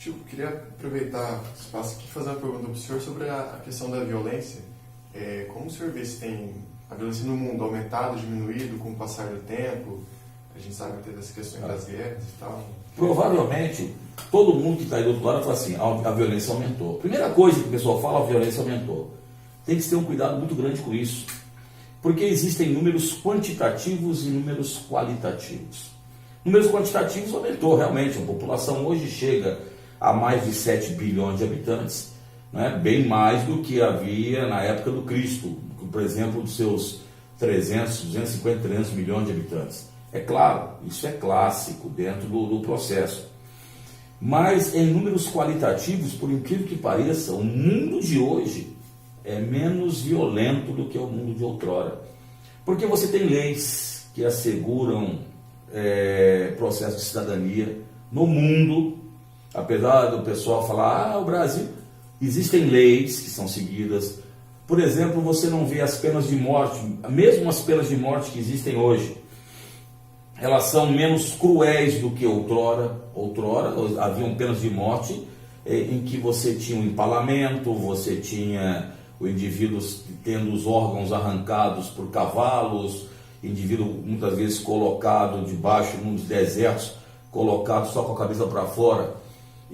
Tio, queria aproveitar o espaço aqui e fazer uma pergunta para o senhor sobre a questão da violência. Como o senhor vê se tem a violência no mundo aumentado, diminuído com o passar do tempo? A gente sabe que tem essas questões das guerras e tal. Provavelmente, todo mundo que está aí do outro lado fala assim, a violência aumentou. Primeira coisa que o pessoal fala, a violência aumentou. Tem que ter um cuidado muito grande com isso. Porque existem números quantitativos e números qualitativos. Números quantitativos aumentou realmente. A população hoje chega a mais de 7 bilhões de habitantes, né? Bem mais do que havia na época do Cristo, por exemplo, dos seus 250, 300 milhões de habitantes. É claro, isso é clássico dentro do processo. Mas em números qualitativos, por incrível que pareça, o mundo de hoje é menos violento do que o mundo de outrora. Porque você tem leis que asseguram processo de cidadania no mundo. Apesar do pessoal falar, o Brasil, existem leis que são seguidas. Por exemplo, você não vê as penas de morte, mesmo as penas de morte que existem hoje, elas são menos cruéis do que outrora. Outrora haviam penas de morte em que você tinha um empalamento, você tinha o indivíduo tendo os órgãos arrancados por cavalos, indivíduo muitas vezes colocado debaixo, nos desertos, colocado só com a cabeça para fora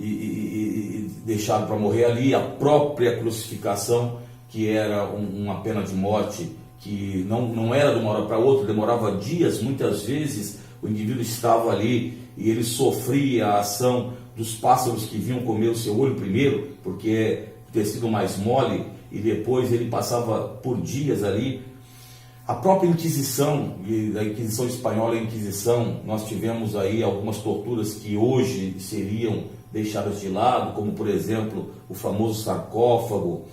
e deixado para morrer ali. A própria crucificação, que era uma pena de morte que não era de uma hora para outra, demorava dias. Muitas vezes o indivíduo estava ali e ele sofria a ação dos pássaros que vinham comer o seu olho primeiro, porque é tecido mais mole, e depois ele passava por dias ali. A própria Inquisição, a Inquisição espanhola e a Inquisição, nós tivemos aí algumas torturas que hoje seriam deixadas de lado, como por exemplo o famoso sarcófago.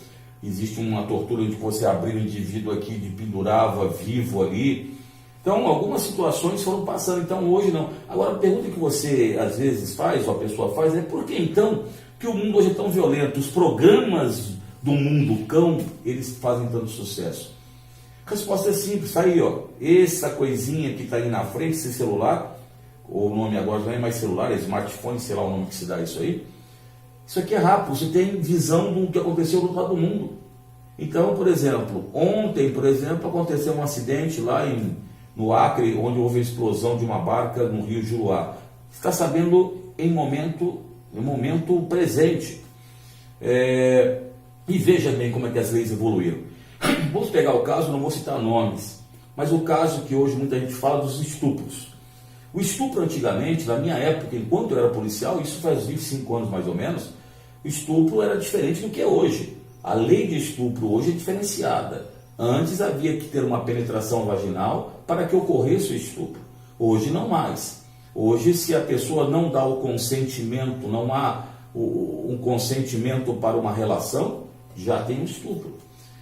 Existe uma tortura onde você abria o indivíduo aqui e pendurava vivo ali. Então algumas situações foram passando, então hoje não. Agora a pergunta que você às vezes faz, ou a pessoa faz, é por que então que o mundo hoje é tão violento? Os programas do mundo cão, eles fazem tanto sucesso. A resposta é simples, está aí, ó. Essa coisinha que está aí na frente, esse celular, o nome agora não é mais celular, é smartphone, sei lá o nome que se dá isso aí. Isso aqui é rápido, você tem visão do que aconteceu do outro lado do mundo. Então, por exemplo, ontem, aconteceu um acidente lá no Acre, onde houve a explosão de uma barca no rio Juruá. Você está sabendo em momento presente. E veja bem como é que as leis evoluíram. Vamos pegar o caso, não vou citar nomes, mas o caso que hoje muita gente fala dos estupros. O estupro antigamente, na minha época, enquanto eu era policial, isso faz 25 anos mais ou menos, o estupro era diferente do que é hoje. A lei de estupro hoje é diferenciada. Antes havia que ter uma penetração vaginal para que ocorresse o estupro. Hoje não mais. Hoje, se a pessoa não dá o consentimento, não há um consentimento para uma relação, já tem um estupro.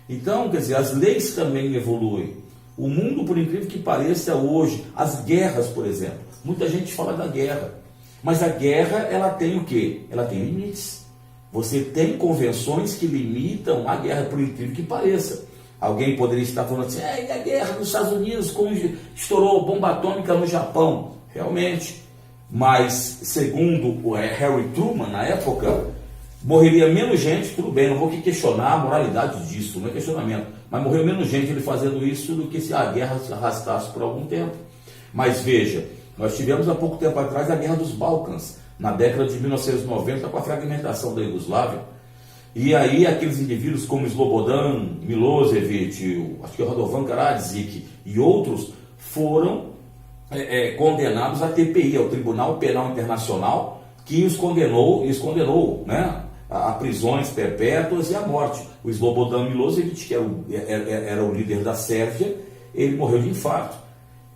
Então, quer dizer, as leis também evoluem. O mundo, por incrível que pareça, hoje, as guerras, por exemplo, muita gente fala da guerra, mas a guerra, ela tem o quê? Ela tem limites. Você tem convenções que limitam a guerra, por incrível que pareça. Alguém poderia estar falando assim, e a guerra dos Estados Unidos, como estourou bomba atômica no Japão? Realmente. Mas, segundo o Harry Truman, na época, morreria menos gente, tudo bem, não vou questionar a moralidade disso, não é questionamento, mas morreu menos gente ele fazendo isso do que se a guerra se arrastasse por algum tempo. Mas veja, nós tivemos há pouco tempo atrás a Guerra dos Balcãs, na década de 1990, com a fragmentação da Iugoslávia, e aí aqueles indivíduos como Slobodan Milosevic, acho que o Radovan Karadzic e outros foram condenados à TPI, ao Tribunal Penal Internacional, que os condenou, né, a prisões perpétuas e à morte. O Slobodan Milosevic, que era o líder da Sérvia, ele morreu de infarto.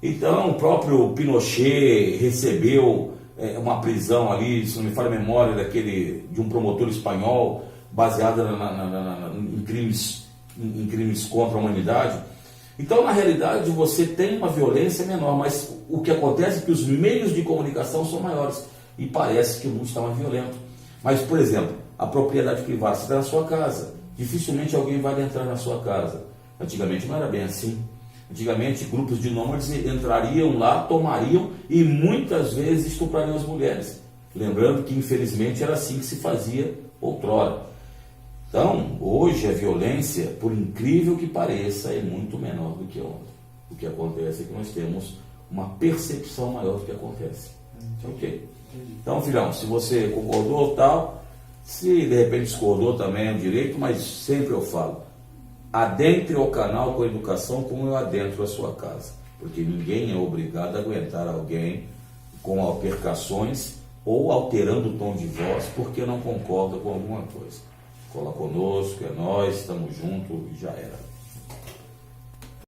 Então, o próprio Pinochet recebeu uma prisão ali, se não me falha a memória, de um promotor espanhol, baseada em crimes contra a humanidade. Então, na realidade, você tem uma violência menor, mas o que acontece é que os meios de comunicação são maiores e parece que o mundo está mais violento. Mas, por exemplo, a propriedade privada, você está na sua casa, dificilmente alguém vai entrar na sua casa. Antigamente não era bem assim. Antigamente, grupos de nômades entrariam lá, tomariam e muitas vezes estuprariam as mulheres. Lembrando que, infelizmente, era assim que se fazia outrora. Então, hoje a violência, por incrível que pareça, é muito menor do que ontem. O que acontece é que nós temos uma percepção maior do que acontece. Ok? Então, filhão, se você concordou, tal, se de repente discordou também é um direito, mas sempre eu falo, adentre o canal com educação como eu adentro a sua casa, porque ninguém é obrigado a aguentar alguém com altercações ou alterando o tom de voz porque não concorda com alguma coisa. Cola conosco, é nós, estamos juntos, já era.